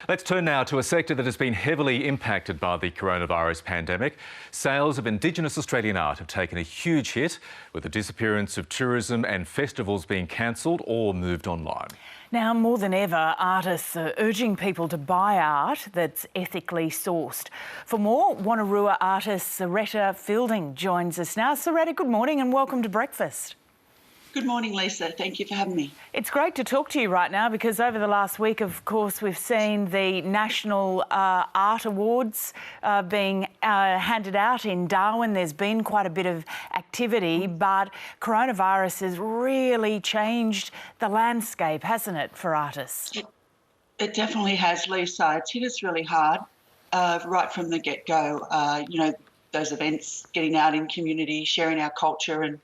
Let's turn now to a sector that has been heavily impacted by the coronavirus pandemic. Sales of Indigenous Australian art have taken a huge hit, with the disappearance of tourism and festivals being cancelled or moved online. Now, more than ever, artists are urging people to buy art that's ethically sourced. For more, Wanneroo artist Saretta Fielding joins us now. Saretta, good morning and welcome to Breakfast. Good morning, Lisa. Thank you for having me. It's great to talk to you right now because over the last week, of course, we've seen the National Art Awards being handed out in Darwin. There's been quite a bit of activity, but coronavirus has really changed the landscape, hasn't it, for artists? It definitely has, Lisa. It's hit us really hard right from the get-go. Those events, getting out in community, sharing our culture and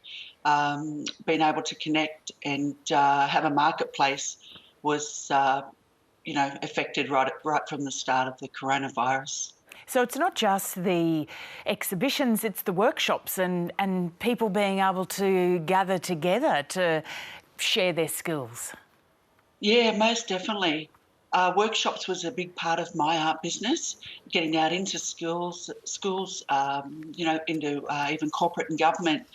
being able to connect and have a marketplace was, affected right from the start of the coronavirus. So it's not just the exhibitions, it's the workshops and people being able to gather together to share their skills. Yeah, most definitely. Workshops was a big part of my art business, getting out into schools, into even corporate and government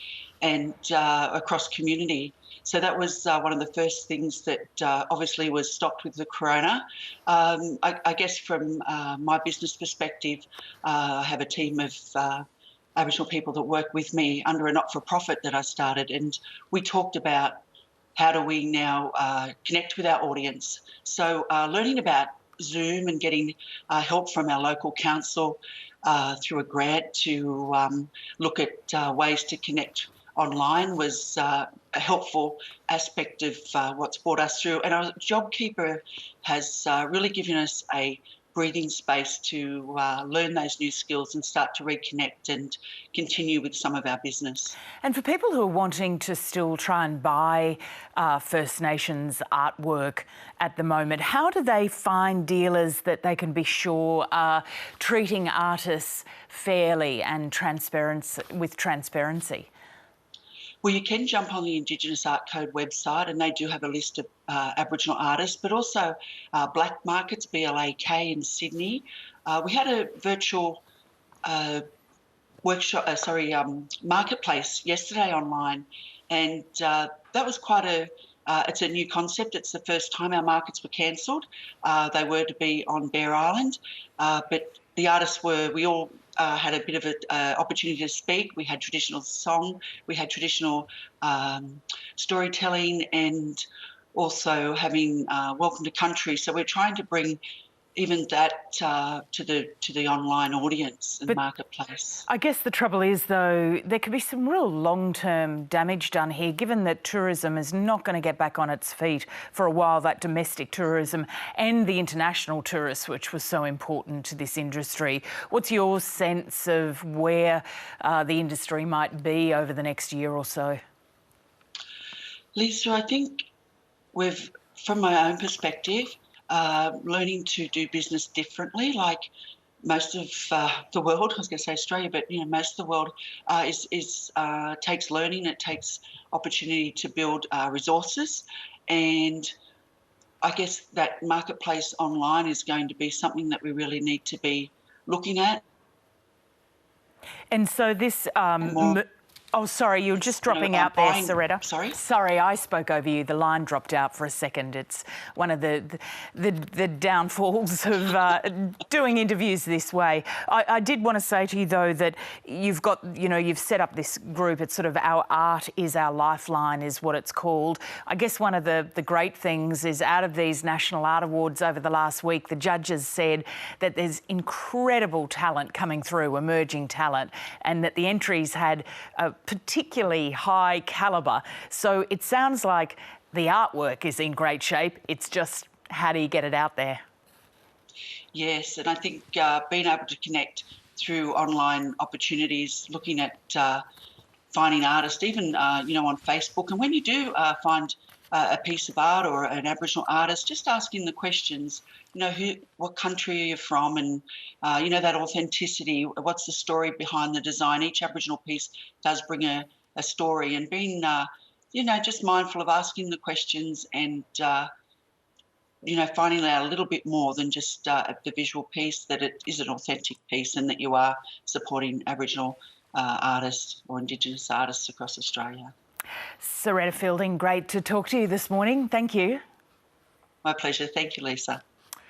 and across community. So that was one of the first things that obviously was stopped with the corona. I guess from my business perspective, I have a team of Aboriginal people that work with me under a not-for-profit that I started, and we talked about how do we now connect with our audience. So learning about Zoom and getting help from our local council through a grant to look at ways to connect online was a helpful aspect of what's brought us through. And our JobKeeper has really given us a breathing space to learn those new skills and start to reconnect and continue with some of our business. And for people who are wanting to still try and buy First Nations artwork at the moment, how do they find dealers that they can be sure are treating artists fairly and with transparency? Well, you can jump on the Indigenous Art Code website and they do have a list of Aboriginal artists, but also Black Markets, BLAK in Sydney. We had a virtual marketplace yesterday online, and that was quite it's a new concept. It's the first time our markets were cancelled. They were to be on Bear Island, but the artists we all had a bit of an opportunity to speak. We had traditional song, we had traditional storytelling, and also having Welcome to Country. So we're trying to bring even that to the online audience and marketplace. I guess the trouble is, though, there could be some real long-term damage done here, given that tourism is not going to get back on its feet for a while, that domestic tourism and the international tourists, which was so important to this industry. What's your sense of where the industry might be over the next year or so? Lisa, I think from my own perspective, learning to do business differently, like most of the world. I was going to say Australia, but most of the world takes learning. It takes opportunity to build resources, and I guess that marketplace online is going to be something that we really need to be looking at. And so this. Oh, sorry, you're just dropping out there, Saretta. Sorry, I spoke over you. The line dropped out for a second. It's one of the downfalls of doing interviews this way. I did want to say to you, though, that you've set up this group. It's sort of Our Art is Our Lifeline is what it's called. I guess one of the great things is out of these National Art Awards over the last week, the judges said that there's incredible talent coming through, emerging talent, and that the entries had a particularly high calibre. So it sounds like the artwork is in great shape. It's just how do you get it out there? Yes, and I think being able to connect through online opportunities, looking at finding artists, even on Facebook, and when you do find a piece of art or an Aboriginal artist, just asking the questions, what country are you from, and that authenticity, what's the story behind the design. Each Aboriginal piece does bring a story, and being just mindful of asking the questions and finding out a little bit more than just the visual piece, that it is an authentic piece and that you are supporting Aboriginal artists or Indigenous artists across Australia. Saretta Fielding, great to talk to you this morning. Thank you. My pleasure. Thank you, Lisa.